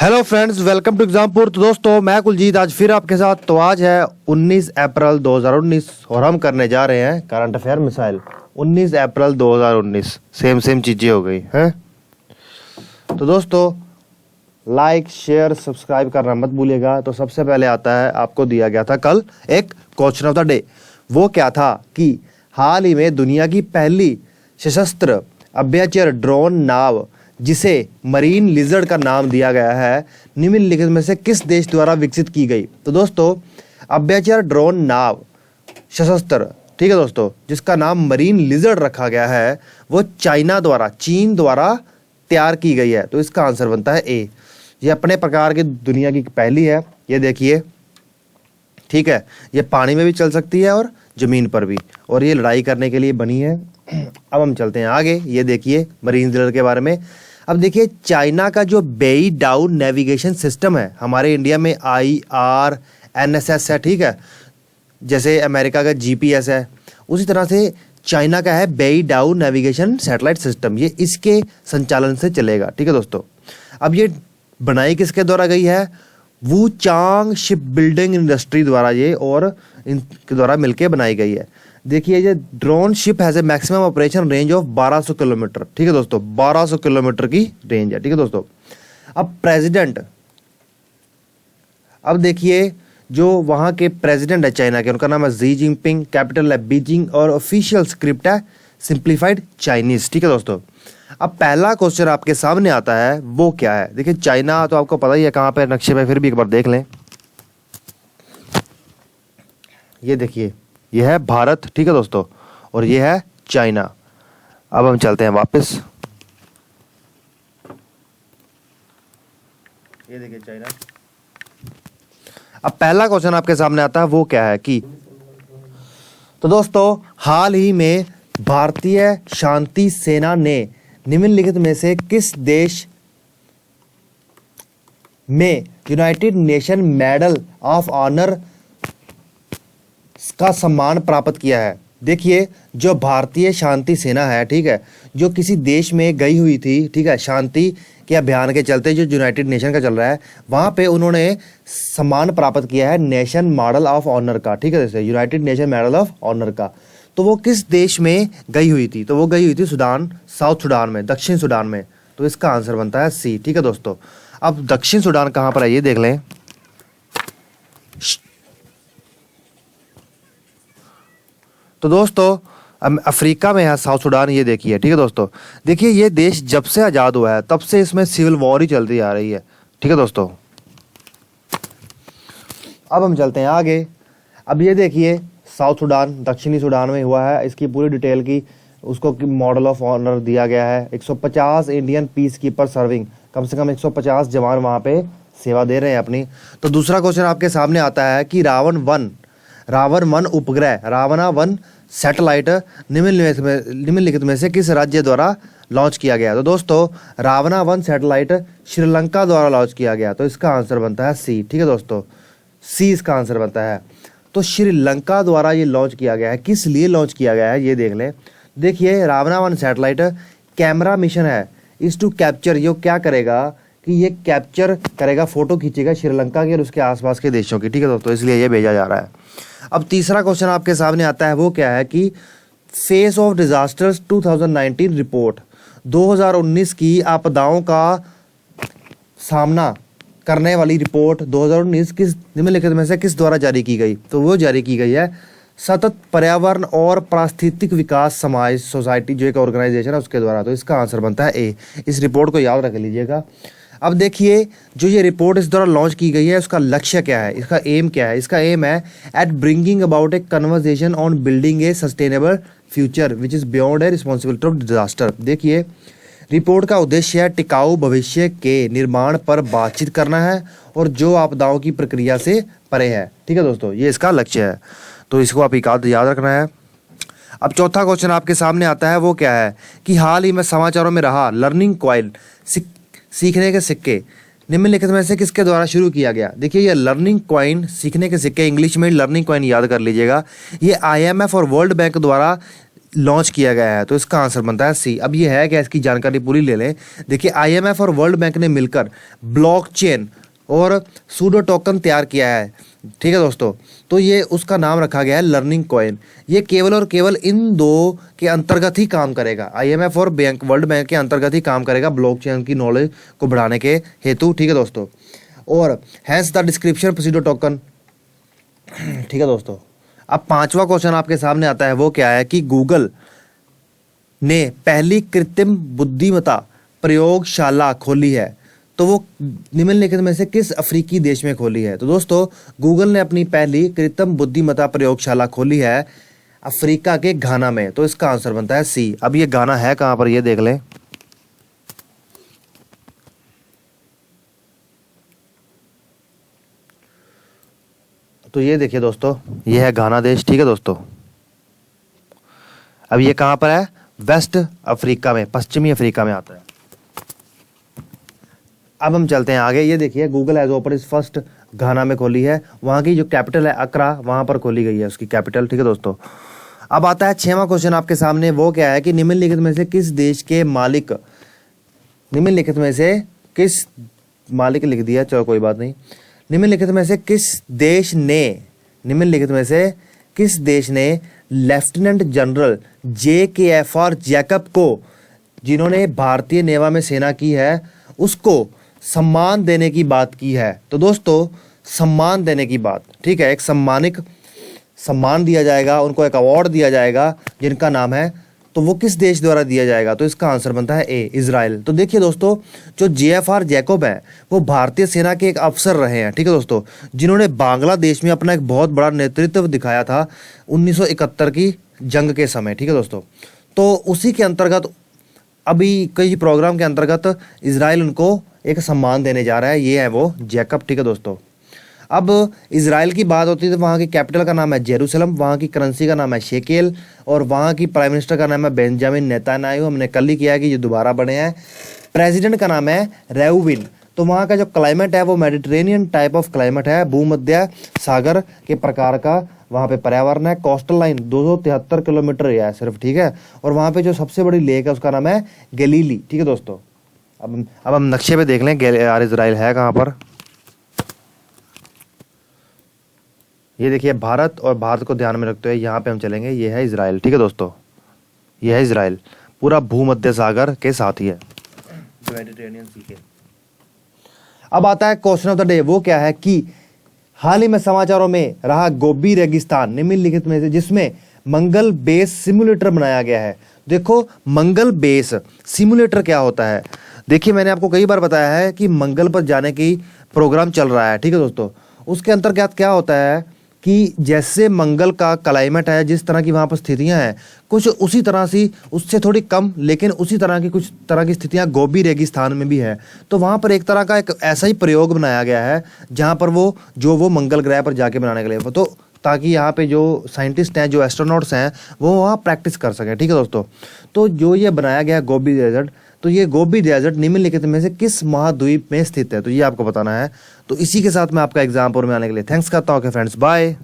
Hello friends, welcome to Exampur. तो दोस्तों, मैं कुलजीत आज फिर आपके साथ। तो आज है 19 अप्रैल 2019 और हम करने जा रहे हैं करंट अफेयर मिसाइल 19 अप्रैल 2019। सेम चीज़ें हो गई हैं। तो दोस्तों, लाइक शेयर सब्सक्राइब करना मत भूलिएगा। तो सबसे पहले आता है, आपको दिया गया था कल एक क्वेश्चन ऑफ द डे। वो क्या था कि हाल ही में दुनिया की पहली सशस्त्र अभ्याचर ड्रोन नाव, जिसे मरीन लिजर्ड का नाम दिया गया है, निम्नलिखित में से किस देश द्वारा विकसित की गई। तो दोस्तों, अभ्याचर ड्रोन नाव सशस्त्र, ठीक है दोस्तों, जिसका नाम मरीन लिजर्ड रखा गया है, वो चीन द्वारा तैयार की गई है। तो इसका आंसर बनता है ए। ये अपने प्रकार की दुनिया की पहली है। ये देखिए, ठीक है, ये पानी में भी चल सकती है और जमीन पर भी, और ये लड़ाई करने के लिए बनी है। अब हम चलते हैं आगे। ये देखिए मरीन लिजर्ड के बारे में। अब देखिए, चाइना का जो बेई डाउ नेविगेशन सिस्टम है, हमारे इंडिया में IRNSS है, ठीक है, जैसे अमेरिका का GPS है, उसी तरह से चाइना का है बेई डाउ नेविगेशन सैटेलाइट सिस्टम। ये इसके संचालन से चलेगा, ठीक है दोस्तों। अब ये बनाई किसके द्वारा गई है? वू चांग शिप बिल्डिंग इंडस्ट्री द्वारा, ये और इनके द्वारा मिलकर बनाई गई है। देखिए, ये drone ship has a maximum operation range of 1200 kilometre, ठीक है दोस्तों, 1200 किलोमीटर की रेंज है, ठीक है दोस्तों। अब प्रेसिडेंट, अब देखिए जो वहाँ के प्रेसिडेंट है चाइना के, उनका नाम है जी जिनपिंग, कैपिटल है बीजिंग और ऑफिशियल स्क्रिप्ट है सिंप्लीफाइड चाइनीज, ठीक है दोस्तों। अब पहला क्वेश्चन आपके सामने आता है, वो क्या है? देखिए, चाइना तो आपको पता ही है कहाँ पे नक्शे पे, फिर भी एक बार देख लें। ये देखिए, ये है भारत, ठीक है दोस्तों, और ये है चाइना। अब हम चलते हैं वापस। ये देखिए चाइना। अब पहला क्वेश्चन आपके सामने आता है, वो क्या है कि, तो दोस्तों, हाल ही में भारतीय शांति सेना ने निम्नलिखित में से किस देश में United Nation medal of honour का सम्मान प्राप्त किया है? देखिए, जो भारतीय शांति सेना है, ठीक है, जो किसी देश में गई हुई थी, ठीक है, शांति के अभियान के चलते, जो यूनाइटेड नेशन का चल रहा है, वहाँ पे उन्होंने सम्मान प्राप्त किया है नेशन मॉडल ऑफ ऑनर का, ठीक है, जैसे United Nation medal of honour का। तो वो किस देश में गई हुई थी? तो वो गई हुई थी सूडान, साउथ सूडान में, दक्षिण सूडान में। तो इसका आंसर बनता है सी, ठीक है दोस्तों। अब दक्षिण सूडान कहाँ पर है, ये देख लें। तो दोस्तों, अफ्रीका में है साउथ सूडान, ये देखिए, ठीक है दोस्तों। देखिए, ये देश जब से आज़ाद हुआ है तब से इसमें सिविल वॉर ही चलती आ रही है, ठीक है दोस्तों। अब हम चलते हैं आगे। अब ये देखिए, साउथ सूडान दक्षिणी सूडान में हुआ है, इसकी पूरी डिटेल की उसको मॉडल ऑफ ऑनर दिया गया है। 150 इंडियन पीस कीपर सर्विंग, कम से कम 150 जवान वहाँ पे सेवा दे रहे हैं अपनी। तो दूसरा क्वेश्चन आपके सामने आता है कि रावण वन उपग्रह, रावणा वन सैटेलाइट निम्नलिखित में से किस राज्य द्वारा लॉन्च किया गया? तो दोस्तों, रावणा वन सैटेलाइट श्रीलंका द्वारा लॉन्च किया गया। तो इसका आंसर बनता है सी, ठीक है दोस्तों, सी इसका आंसर बनता है। तो श्रीलंका द्वारा ये लॉन्च किया गया है। किस लिए लॉन्च किया गया है, ये देख लें। देखिए, रावणा वन सैटेलाइट कैमरा मिशन है, इस टू कैप्चर, ये क्या करेगा कि ये कैप्चर करेगा, फोटो खींचेगा श्रीलंका के और उसके आसपास के देशों की, ठीक है दोस्तों, इसलिए ये भेजा जा रहा है। अब तीसरा क्वेश्चन आपके सामने आता है, वो क्या है कि फेस ऑफ डिजास्टर्स 2019 रिपोर्ट, 2019 की आपदाओं का सामना करने वाली रिपोर्ट 2019 किस निम्नलिखित में से किस द्वारा जारी की गई? तो वो जारी की गई है सतत पर्यावरण और पारिस्थितिक विकास समाज सोसाइटी, जो एक ऑर्गेनाइजेशन है, उसके द्वारा। तो इसका आंसर बनता है ए। इस रिपोर्ट को याद रख लीजिएगा। अब देखिए, जो ये रिपोर्ट इस द्वारा लॉन्च की गई है, उसका लक्ष्य क्या है, इसका एम क्या है? इसका एम है at bringing about a conversation on building a sustainable future which is beyond a responsibility of disaster. देखिए, रिपोर्ट का उद्देश्य है टिकाऊ भविष्य के निर्माण पर बातचीत करना है और जो आपदाओं की प्रक्रिया से परे है, ठीक है दोस्तों, ये इसका लक्ष्य है। तो इसको आप याद रखना है। अब चौथा क्वेश्चन आपके सामने आता है, वो क्या है कि हाल ही में समाचारों में रहा लर्निंग कॉइन, सीखने के सिक्के, निम्नलिखित में से किसके द्वारा शुरू किया गया? देखिए, ये लर्निंग कॉइन, सीखने के सिक्के, इंग्लिश में लर्निंग कॉइन याद कर लीजिएगा। ये IMF और वर्ल्ड बैंक द्वारा लॉन्च किया गया है? तो इसका आंसर बनता है सी। अब ये है क्या, इसकी जानकारी पूरी ले लें। देखिए IMF और वर्ल्ड बैंक ने मिलकर ब्लॉकचेन और सूडो टोकन तैयार किया है, ठीक है दोस्तों। तो ये उसका नाम रखा गया है लर्निंग कॉइन। ये केवल और केवल इन दो के अंतर्गत ही काम करेगा, IMF और वर्ल्ड बैंक के अंतर्गत ही काम करेगा ब्लॉकचेन की नॉलेज को बढ़ाने के हेतु, ठीक है दोस्तों। और hence the description pseudo token, ठीक है दोस्तों। अब 5वां क्वेश्चन आपके सामने आता है, वो क्या है कि गूगल ने पहली कृत्रिम बुद्धिमत्ता प्रयोगशाला खोली है, तो वो निम्नलिखित में से किस अफ्रीकी देश में खोली है? तो दोस्तों गूगल ने अपनी पहली कृत्रिम बुद्धिमत्ता प्रयोगशाला खोली है अफ्रीका के घाना में, तो इसका आंसर बनता है सी। अब ये घाना है कहां पर, ये देख लें। तो ये देखिए दोस्तों, ये है घाना देश, ठीक है दोस्तों। अब ये कहां पर है? वेस्ट अफ्रीका में, पश्चिमी अफ्रीका में आता है। अब हम चलते हैं आगे। ये देखिए Google has open is first Ghana में खोली है, वहां की जो कैपिटल है अक्रा, वहां पर खोली गई है उसकी कैपिटल, ठीक है दोस्तों। अब आता है 6वां क्वेश्चन आपके सामने, वो क्या है कि निम्नलिखित में से किस देश के मालिक, निम्नलिखित में से किस मालिक लिख दिया, चलो कोई बात नहीं। निम्नलिखित में से किस देश ने, निम्नलिखित में से किस देश ने लेफ्टिनेंट जनरल JKFR जैकब को, जिन्होंने भारतीय नेवा में सेना की है, उसको सम्मान देने की बात की है? तो दोस्तों सम्मान देने की बात, ठीक है, एक सम्मान दिया जाएगा, उनको एक अवार्ड दिया जाएगा जिनका नाम है, तो वो किस देश द्वारा दिया जाएगा? तो इसका आंसर बनता है ए, इजराइल। तो देखिए दोस्तों, जो JFR जैकब है वो भारतीय सेना के एक अफसर रहे हैं, ठीक है दोस्तों, जिन्होंने बांग्लादेश में अपना एक बहुत बड़ा नेतृत्व दिखाया था 1971 की जंग के समय, ठीक है दोस्तों। तो उसी के अंतर्गत अभी कई प्रोग्राम के अंतर्गत इजराइल उनको एक सम्मान देने जा रहा है, ये है वो जैकब, ठीक है दोस्तों। अब इजराइल की बात होती है तो वहाँ की कैपिटल का नाम है जेरूसलम, वहाँ की करेंसी का नाम है शेकेल, और वहाँ की प्राइम मिनिस्टर का नाम है बेंजामिन नेतान्याहू। हमने कल ही किया है कि ये दोबारा बने हैं। प्रेसिडेंट का नाम है रेउविन। तो वहाँ का जो क्लाइमेट है वो मेडिटेरेनियन टाइप ऑफ क्लाइमेट है, भूमध्य सागर के प्रकार का वहाँ पे पर्यावरण है। कोस्टल लाइन 273 किलोमीटर है सिर्फ, ठीक है। और वहाँ पे जो सबसे बड़ी लेक है उसका नाम है गलीली, ठीक है दोस्तों। अब हम नक्शे पे देख लें यार इजराइल है कहाँ पर। ये देखिए भारत, और भारत को ध्यान में रखते हुए यहाँ पे हम चलेंगे, ये है इजराइल, ठीक है दोस्तों। ये है इजराइल, पूरा भूमध्य सागर के साथ ही है, मेडिटेरेनियन सी के। अब आता है क्वेश्चन ऑफ द डे, वो क्या है कि हाल ही में समाचारों में रहा गोबी रेगिस्तान निम्नलिखित में से जिसमें मंगल बेस सिमुलेटर बनाया गया है। देखो मंगल बेस सिमुलेटर क्या होता है, देखिए मैंने आपको कई बार बताया है कि मंगल पर जाने की प्रोग्राम चल रहा है, ठीक है दोस्तों। उसके अंतर्गत क्या होता है कि जैसे मंगल का क्लाइमेट है, जिस तरह की वहाँ पर स्थितियाँ हैं, कुछ उसी तरह सी, उससे थोड़ी कम लेकिन उसी तरह की कुछ तरह की स्थितियाँ गोबी रेगिस्तान में भी है। तो वहाँ पर एक तरह का एक ऐसा ही प्रयोग बनाया गया है जहाँ पर वो मंगल ग्रह पर जाके बनाने के लिए, तो ताकि यहाँ पे जो साइंटिस्ट हैं, जो एस्ट्रोनॉट्स हैं, वो वहाँ प्रैक्टिस कर सकें, ठीक है दोस्तों। तो जो ये बनाया गया है गोबी डेजर्ट, तो ये गोबी डेजर्ट निम्नलिखित में से किस महाद्वीप में स्थित है, तो ये आपको बताना है। तो इसी के साथ मैं आपका एग्जाम पर में आने के लिए थैंक्स करता हूँ। Okay friends, bye.